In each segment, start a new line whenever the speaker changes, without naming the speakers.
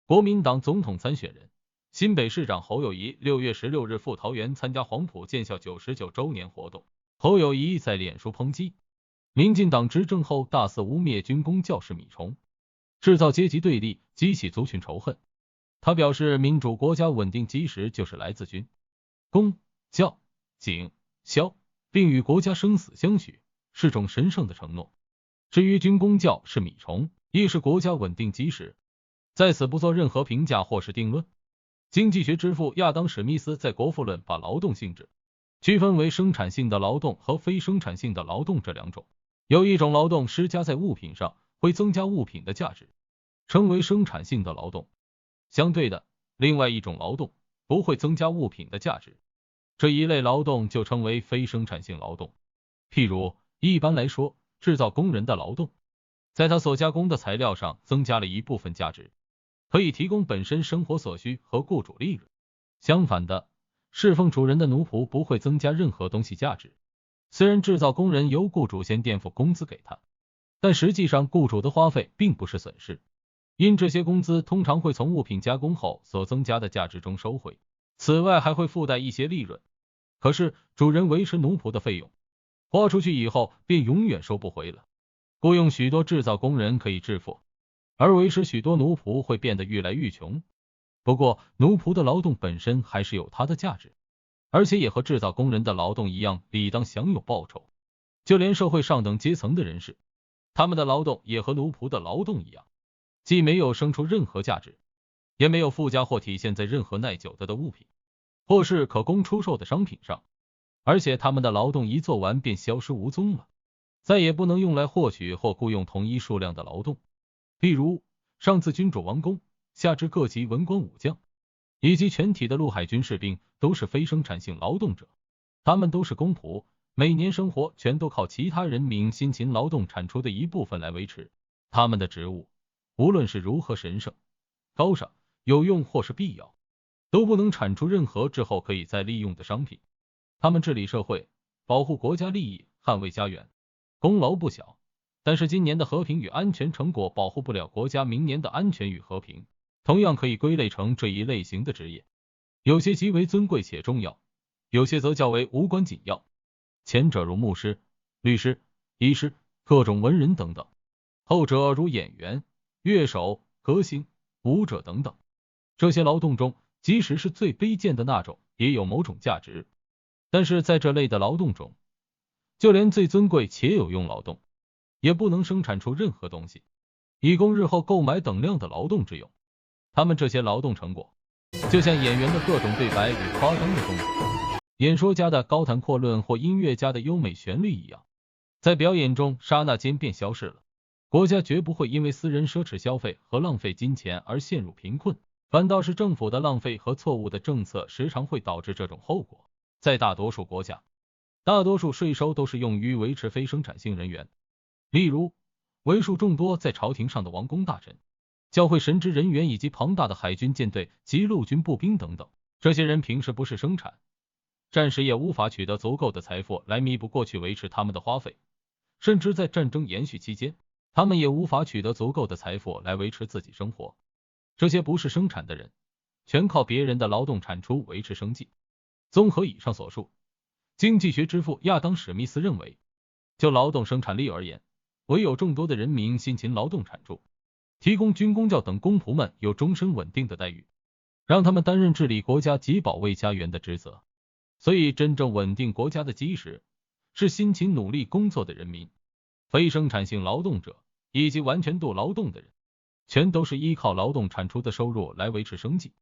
国民党总统参选人、新北市长侯友宜6月16日赴桃园参加黄埔建校99周年活动。侯友宜在脸书抨击民进党执政后大肆污蔑军公教是米虫，制造阶级对立，激起族群仇恨。他表示，民主国家稳定基石就是来自军、公、教、警、消，并与国家生死相许，是种神圣的承诺。至于军公教是米虫，亦是国家稳定基石，在此不做任何评价或是定论。经济学之父亚当·史密斯在《国富论》把劳动性质区分为生产性的劳动和非生产性的劳动这两种。有一种劳动施加在物品上，会增加物品的价值，称为生产性的劳动。相对的，另外一种劳动不会增加物品的价值，这一类劳动就称为非生产性劳动。譬如，一般来说，制造工人的劳动，在他所加工的材料上增加了一部分价值，可以提供本身生活所需和雇主利润。相反的，侍奉主人的奴仆不会增加任何东西价值。虽然制造工人由雇主先垫付工资给他，但实际上雇主的花费并不是损失，因这些工资通常会从物品加工后所增加的价值中收回，此外还会附带一些利润。可是主人维持奴仆的费用花出去以后便永远收不回了。雇佣许多制造工人可以致富，而维持许多奴仆会变得愈来愈穷。不过奴仆的劳动本身还是有它的价值，而且也和制造工人的劳动一样理当享有报酬。就连社会上等阶层的人士，他们的劳动也和奴仆的劳动一样，既没有生出任何价值，也没有附加或体现在任何耐久的物品或是可供出售的商品上，而且他们的劳动一做完便消失无踪了，再也不能用来获取或雇佣同一数量的劳动。譬如上至君主王公，下至各级文官武将，以及全体的陆海军士兵，都是非生产性劳动者，他们都是公仆，每年生活全都靠其他人民辛勤劳动产出的一部分来维持。他们的职务无论是如何神圣、高尚、有用或是必要，都不能产出任何之后可以再利用的商品。他们治理社会，保护国家利益，捍卫家园，功劳不小。但是今年的和平与安全成果保护不了国家明年的安全与和平，同样可以归类成这一类型的职业。有些极为尊贵且重要，有些则较为无关紧要。前者如牧师、律师、医师、各种文人等等，后者如演员、乐手、歌星、舞者等等。这些劳动中，即使是最卑贱的那种，也有某种价值。但是在这类的劳动中，就连最尊贵且有用劳动，也不能生产出任何东西，以供日后购买等量的劳动之用。他们这些劳动成果，就像演员的各种对白与夸张的动作，演说家的高谈阔论或音乐家的优美旋律一样，在表演中刹那间便消失了。国家绝不会因为私人奢侈消费和浪费金钱而陷入贫困，反倒是政府的浪费和错误的政策时常会导致这种后果。在大多数国家，大多数税收都是用于维持非生产性人员，例如为数众多在朝廷上的王公大臣、教会神职人员以及庞大的海军舰队及陆军步兵等等。这些人平时不是生产，暂时也无法取得足够的财富来弥补过去维持他们的花费，甚至在战争延续期间，他们也无法取得足够的财富来维持自己生活。这些不是生产的人，全靠别人的劳动产出维持生计。综合以上所述，经济学之父亚当·史密斯认为，就劳动生产力而言，唯有众多的人民辛勤劳动产出，提供军公教等公仆们有终身稳定的待遇，让他们担任治理国家及保卫家园的职责。所以真正稳定国家的基石是辛勤努力工作的人民，非生产性劳动者以及完全度劳动的人，全都是依靠劳动产出的收入来维持生计。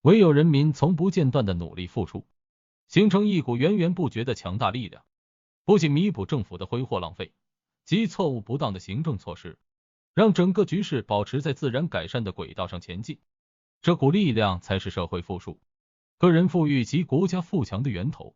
唯有人民从不间断的努力付出，形成一股源源不绝的强大力量，不仅弥补政府的挥霍浪费及错误不当的行政措施，让整个局势保持在自然改善的轨道上前进，这股力量才是社会富庶、个人富裕及国家富强的源头。